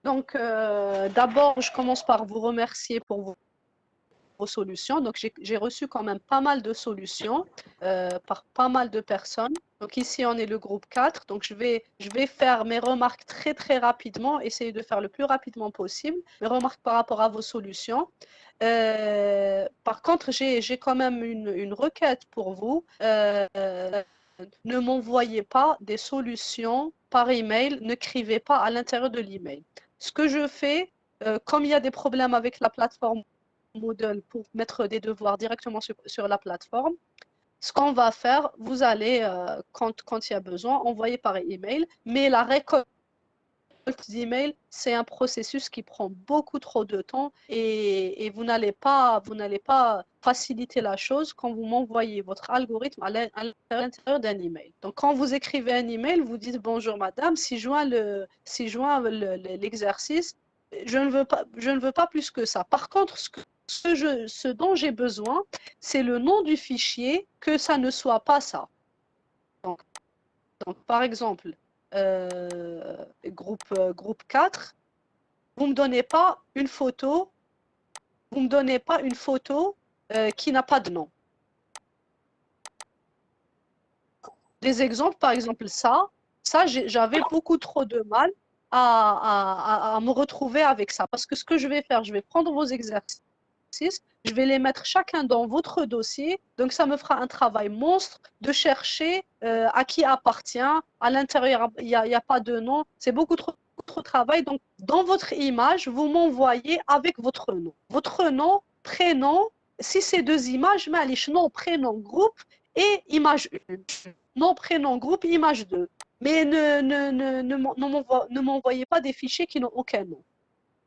Donc, d'abord, je commence par vous remercier pour vos solutions. Donc, j'ai reçu quand même pas mal de solutions par pas mal de personnes. Donc, ici, on est le groupe 4. Donc, je vais faire mes remarques très, très rapidement, essayer de faire le plus rapidement possible, mes remarques par rapport à vos solutions. Par contre, j'ai quand même une requête pour vous. Ne m'envoyez pas des solutions par email, n'écrivez pas à l'intérieur de l'email. Ce que je fais, comme il y a des problèmes avec la plateforme Moodle pour mettre des devoirs directement sur la plateforme, ce qu'on va faire, vous allez, quand il y a besoin, envoyer par email, mais la récolte d'email, c'est un processus qui prend beaucoup trop de temps et vous n'allez pas faciliter la chose quand vous m'envoyez votre algorithme à l'intérieur d'un email. Donc, quand vous écrivez un email, vous dites bonjour madame, si-joint l'exercice, je ne veux pas plus que ça. Par contre, ce dont j'ai besoin, c'est le nom du fichier, que ça ne soit pas ça. Donc par exemple, groupe 4, vous ne me donnez pas une photo, qui n'a pas de nom. Des exemples, par exemple, ça j'avais beaucoup trop de mal à me retrouver avec ça. Parce que ce que je vais faire, je vais prendre vos exercices, je vais les mettre chacun dans votre dossier. Donc, ça me fera un travail monstre de chercher à qui appartient. À l'intérieur, il n'y a pas de nom. C'est beaucoup trop de travail. Donc, dans votre image, vous m'envoyez avec votre nom. Votre nom, prénom, si c'est deux images, mais allez, nom, prénom, groupe et image 1. Nom, prénom, groupe, image 2. Mais ne m'envoyez pas des fichiers qui n'ont aucun nom.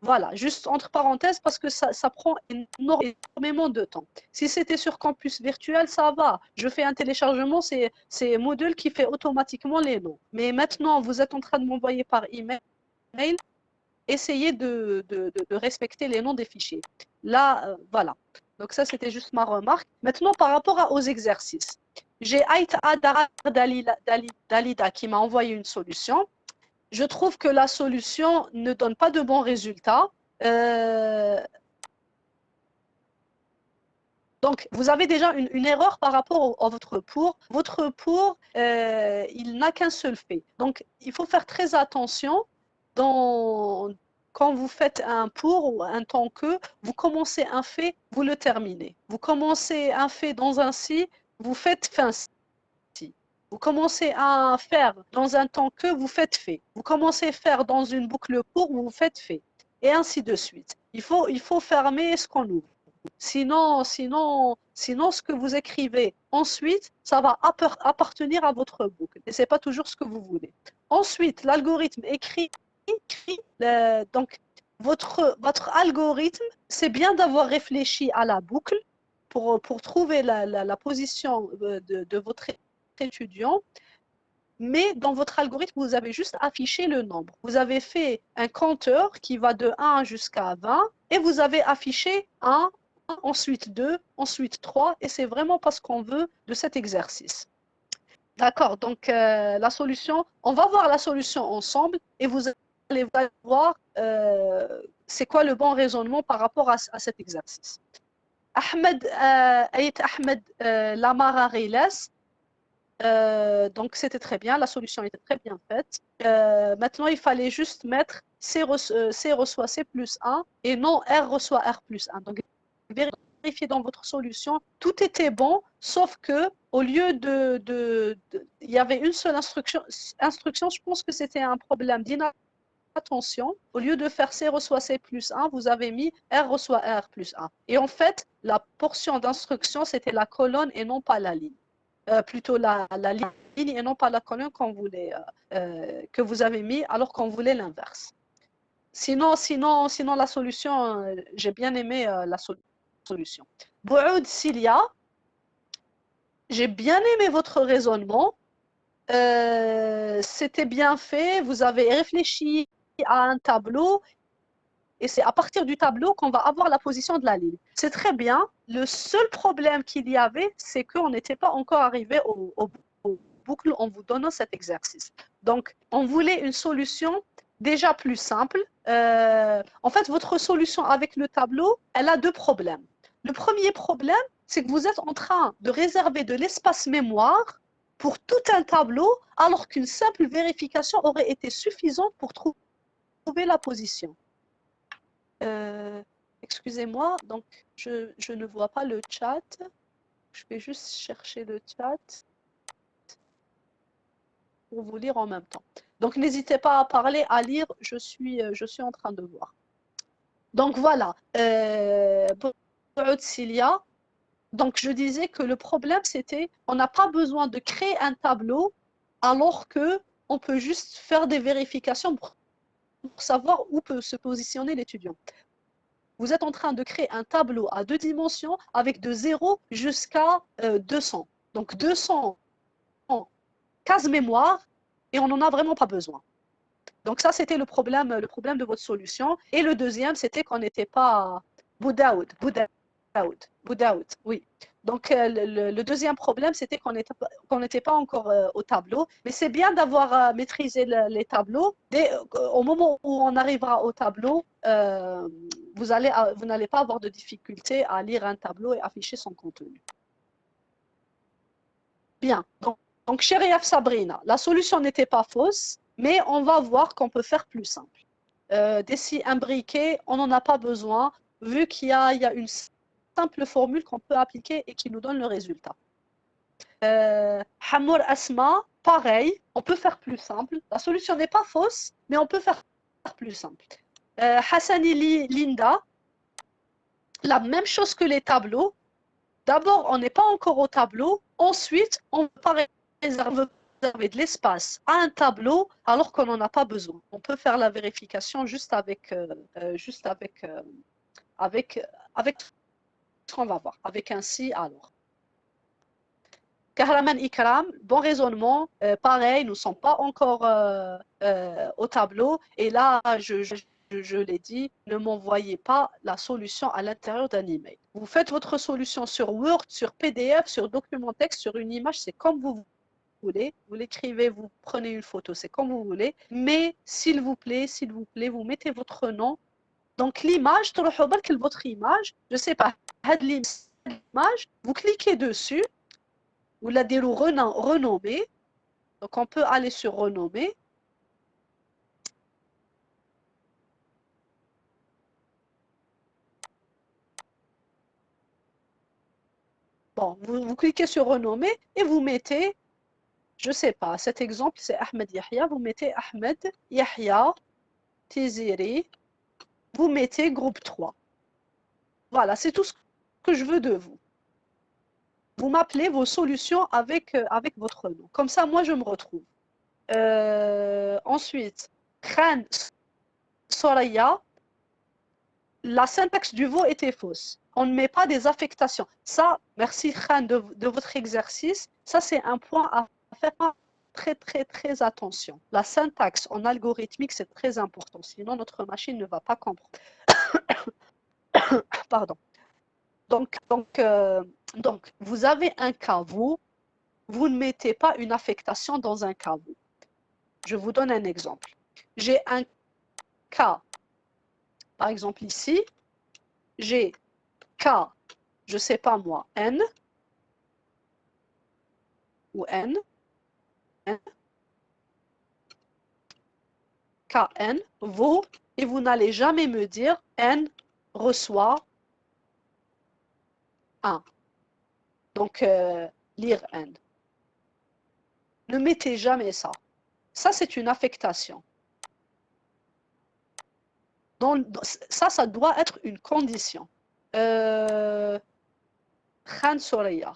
Voilà, juste entre parenthèses, parce que ça prend énormément de temps. Si c'était sur campus virtuel, ça va. Je fais un téléchargement, c'est Moodle qui fait automatiquement les noms. Mais maintenant, vous êtes en train de m'envoyer par email, essayez de respecter les noms des fichiers. Là, voilà. Donc ça, c'était juste ma remarque. Maintenant, par rapport aux exercices. J'ai Aïta Dalida qui m'a envoyé une solution. Je trouve que la solution ne donne pas de bons résultats. Donc, vous avez déjà une erreur par rapport à votre pour. Votre pour, il n'a qu'un seul fait. Donc, il faut faire très attention quand vous faites un pour ou un tant que, vous commencez un fait, vous le terminez. Vous commencez un fait dans un si, vous faites fin si. Vous commencez à faire dans un temps que, vous faites fait. Vous commencez à faire dans une boucle pour, vous faites fait. Et ainsi de suite. Il faut fermer ce qu'on ouvre. Sinon, ce que vous écrivez ensuite, ça va appartenir à votre boucle. Et ce n'est pas toujours ce que vous voulez. Ensuite, l'algorithme écrit donc, votre algorithme, c'est bien d'avoir réfléchi à la boucle pour trouver la position de votre étudiant, mais dans votre algorithme, vous avez juste affiché le nombre. Vous avez fait un compteur qui va de 1 jusqu'à 20 et vous avez affiché 1, ensuite 2, ensuite 3 et c'est vraiment pas ce qu'on veut de cet exercice. D'accord, donc la solution, on va voir la solution ensemble et vous allez voir c'est quoi le bon raisonnement par rapport à cet exercice. Ahmed Lamara Riles, donc c'était très bien, la solution était très bien faite. Maintenant, il fallait juste mettre C reçoit C plus 1 et non R reçoit R plus 1. Donc, vérifiez dans votre solution, tout était bon, sauf que au lieu il y avait une seule instruction, je pense que c'était un problème d'inattention. Au lieu de faire C reçoit C plus 1, vous avez mis R reçoit R plus 1. Et en fait, la portion d'instruction, c'était la colonne et non pas la ligne. Plutôt la ligne et non pas la colonne que vous avez mis alors qu'on voulait l'inverse. Sinon, la solution, j'ai bien aimé la solution. Bououd Cilia, j'ai bien aimé votre raisonnement. C'était bien fait. Vous avez réfléchi à un tableau et c'est à partir du tableau qu'on va avoir la position de la ligne. C'est très bien. Le seul problème qu'il y avait, c'est qu'on n'était pas encore arrivé au boucle en vous donnant cet exercice. Donc, on voulait une solution déjà plus simple. en fait, votre solution avec le tableau, elle a deux problèmes. Le premier problème, c'est que vous êtes en train de réserver de l'espace mémoire pour tout un tableau, alors qu'une simple vérification aurait été suffisante pour trouver la position. Excusez-moi, donc je ne vois pas le chat. Je vais juste chercher le chat pour vous lire en même temps. Donc n'hésitez pas à parler, à lire, je suis en train de voir. Donc voilà, pour Cilia, donc je disais que le problème c'était, on n'a pas besoin de créer un tableau alors que on peut juste faire des vérifications pour savoir où peut se positionner l'étudiant. Vous êtes en train de créer un tableau à 2 dimensions avec de 0 jusqu'à 200. Donc 200 cases mémoire et on n'en a vraiment pas besoin. Donc ça, c'était le problème de votre solution. Et le deuxième, c'était qu'on n'était pas Boudaoud, oui. Donc le deuxième problème, c'était qu'on n'était pas encore au tableau. Mais c'est bien d'avoir maîtrisé les tableaux. Au moment où on arrivera au tableau, vous n'allez pas avoir de difficulté à lire un tableau et afficher son contenu. Bien. Donc chérie Sabrina, la solution n'était pas fausse, mais on va voir qu'on peut faire plus simple. Des scies imbriquées, on n'en a pas besoin, vu qu'il y a une simple formule qu'on peut appliquer et qui nous donne le résultat. Hamour Asma, pareil, on peut faire plus simple. La solution n'est pas fausse, mais on peut faire plus simple. Hassani Linda, la même chose que les tableaux. D'abord, on n'est pas encore au tableau. Ensuite, on va réserver de l'espace à un tableau alors qu'on n'en a pas besoin. On peut faire la vérification juste avec ce qu'on va voir, avec un si alors. Kahraman Ikram, bon raisonnement, pareil, nous ne sommes pas encore au tableau. Et là, je l'ai dit, ne m'envoyez pas la solution à l'intérieur d'un email. Vous faites votre solution sur Word, sur PDF, sur document texte, sur une image, c'est comme vous voulez. Vous l'écrivez, vous prenez une photo, c'est comme vous voulez. Mais s'il vous plaît, vous mettez votre nom. Donc l'image, votre image, je ne sais pas, l'image, vous cliquez dessus, vous la direz renommer. Donc on peut aller sur renommer. Bon, vous cliquez sur renommer et vous mettez, je ne sais pas, cet exemple c'est Ahmed Yahya, vous mettez Ahmed Yahya Tiziri, vous mettez groupe 3. Voilà, c'est tout ce que je veux de vous. Vous m'appelez vos solutions avec votre nom. Comme ça, moi, je me retrouve. Ensuite, Khan Soraya, la syntaxe du veau était fausse. On ne met pas des affectations. Ça, merci Khan de votre exercice. Ça, c'est un point à faire très, très, très attention. La syntaxe en algorithmique, c'est très important. Sinon, notre machine ne va pas comprendre. Pardon. Donc, vous avez un cas, vous ne mettez pas une affectation dans un cas, vous. Je vous donne un exemple. J'ai un cas, par exemple ici, j'ai K, je ne sais pas moi, N, ou N, KN, vaut, et vous n'allez jamais me dire N reçoit 1. Donc, lire N. Ne mettez jamais ça. Ça, c'est une affectation. Donc, ça doit être une condition. Khan Soraya.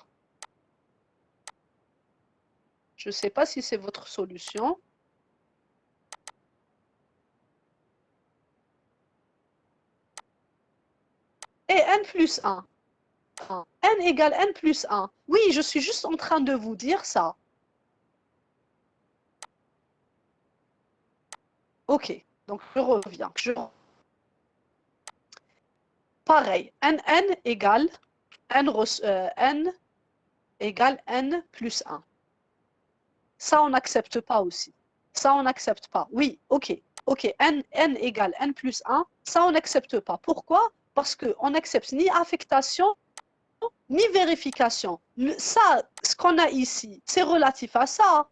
Je ne sais pas si c'est votre solution. Et N plus 1. N égale N plus 1. Oui, je suis juste en train de vous dire ça. Ok, donc je reviens. Pareil, N égale N égale N plus 1. Ça, on n'accepte pas aussi. Ça, on n'accepte pas. Oui, ok. ok, n égale n plus 1, ça on n'accepte pas. Pourquoi? Parce qu'on n'accepte ni affectation, ni vérification. Ça, ce qu'on a ici, c'est relatif à ça.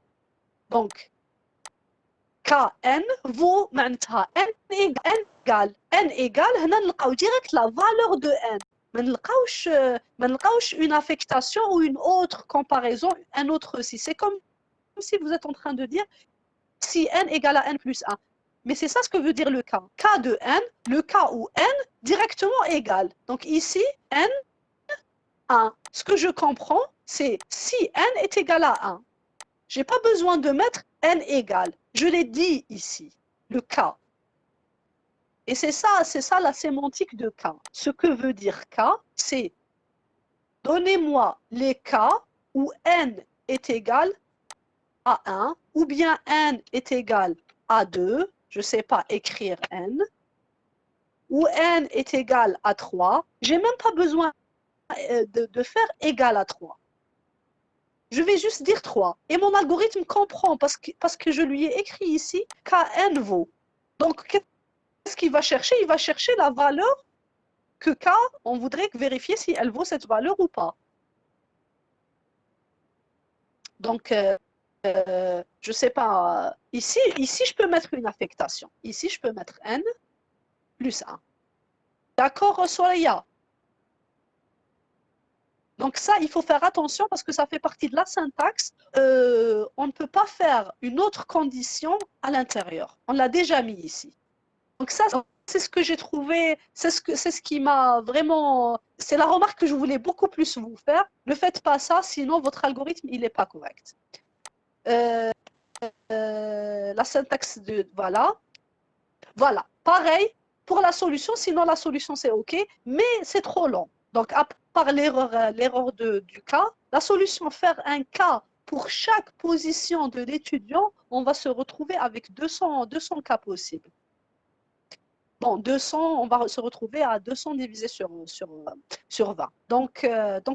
Donc, Kn vaut معناتها n égale هنا نلقاو direct la valeur de n. ما نلقاوش une affectation ou une autre comparaison, un autre si. C'est comme si vous êtes en train de dire si n égale à n plus 1. Mais c'est ça ce que veut dire le cas. K de n, le cas où n directement égale. Donc ici, n, 1. Ce que je comprends, c'est si n est égal à 1. Je n'ai pas besoin de mettre n égale. Je l'ai dit ici, le cas. Et c'est ça la sémantique de cas. Ce que veut dire cas, c'est donnez-moi les cas où n est égal à 1, ou bien n est égal à 2, je ne sais pas écrire n, ou n est égal à 3. Je n'ai même pas besoin de faire égal à 3. Je vais juste dire 3. Et mon algorithme comprend parce que je lui ai écrit ici Kn vaut. Donc, qu'est-ce qu'il va chercher? Il va chercher la valeur que K, on voudrait vérifier si elle vaut cette valeur ou pas. Donc, je ne sais pas. Ici, je peux mettre une affectation. Ici, je peux mettre n plus 1. D'accord, Soraya? Donc ça, il faut faire attention parce que ça fait partie de la syntaxe. On ne peut pas faire une autre condition à l'intérieur. On l'a déjà mis ici. Donc ça, c'est ce que j'ai trouvé, c'est ce qui m'a vraiment... C'est la remarque que je voulais beaucoup plus vous faire. Ne faites pas ça, sinon votre algorithme, il n'est pas correct. La syntaxe de... Voilà. Voilà. Pareil pour la solution, sinon la solution, c'est OK, mais c'est trop long. Donc, à part l'erreur du cas, la solution, faire un cas pour chaque position de l'étudiant, on va se retrouver avec 200 cas possibles. Bon, 200, on va se retrouver à 200 divisé sur 20. Donc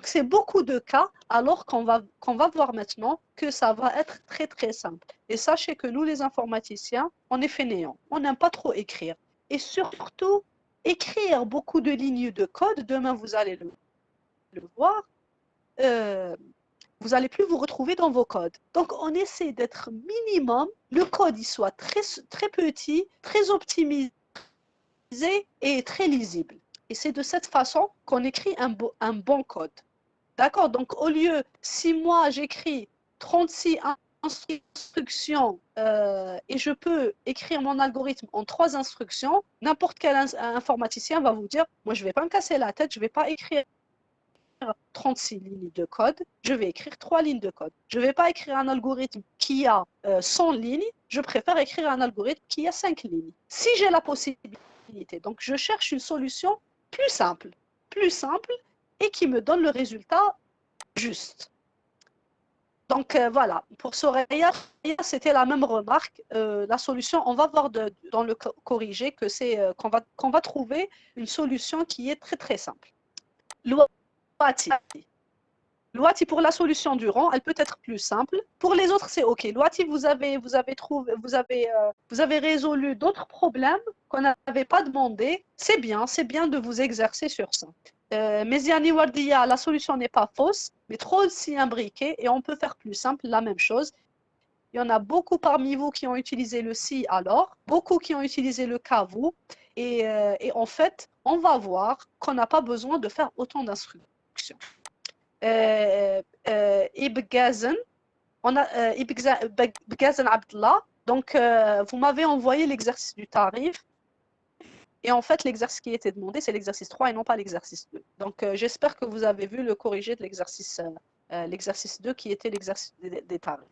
c'est beaucoup de cas, alors qu'on va voir maintenant que ça va être très, très simple. Et sachez que nous, les informaticiens, on est fainéants. On n'aime pas trop écrire. Et surtout, écrire beaucoup de lignes de code, demain, vous allez le voir, vous n'allez plus vous retrouver dans vos codes. Donc, on essaie d'être minimum, le code, il soit très, très petit, très optimisé, et très lisible. Et c'est de cette façon qu'on écrit un bon code. D'accord? Donc, au lieu, si moi j'écris 36 instructions et je peux écrire mon algorithme en 3 instructions, n'importe quel informaticien va vous dire, moi je ne vais pas me casser la tête, je ne vais pas écrire 36 lignes de code, je vais écrire 3 lignes de code. Je ne vais pas écrire un algorithme qui a 100 lignes, je préfère écrire un algorithme qui a 5 lignes. Si j'ai la possibilité, donc je cherche une solution plus simple et qui me donne le résultat juste. Donc voilà, pour Soraya, c'était la même remarque. La solution, on va voir dans le corrigé que c'est qu'on va trouver une solution qui est très très simple. Loati. Loati, pour la solution du rang, elle peut être plus simple. Pour les autres, c'est OK. Loati, vous avez résolu d'autres problèmes qu'on n'avait pas demandé. C'est bien de vous exercer sur ça. Méziani Wardia, la solution n'est pas fausse, mais trop aussi imbriquée et on peut faire plus simple, la même chose. Il y en a beaucoup parmi vous qui ont utilisé le si alors, beaucoup qui ont utilisé le cas vous, et en fait, on va voir qu'on n'a pas besoin de faire autant d'instructions. Ibgazen, on a Ibgazen Abdallah, donc vous m'avez envoyé l'exercice du tarif. Et en fait, l'exercice qui était demandé, c'est l'exercice 3 et non pas l'exercice 2. Donc, j'espère que vous avez vu le corrigé de l'exercice 2 qui était l'exercice des tarifs.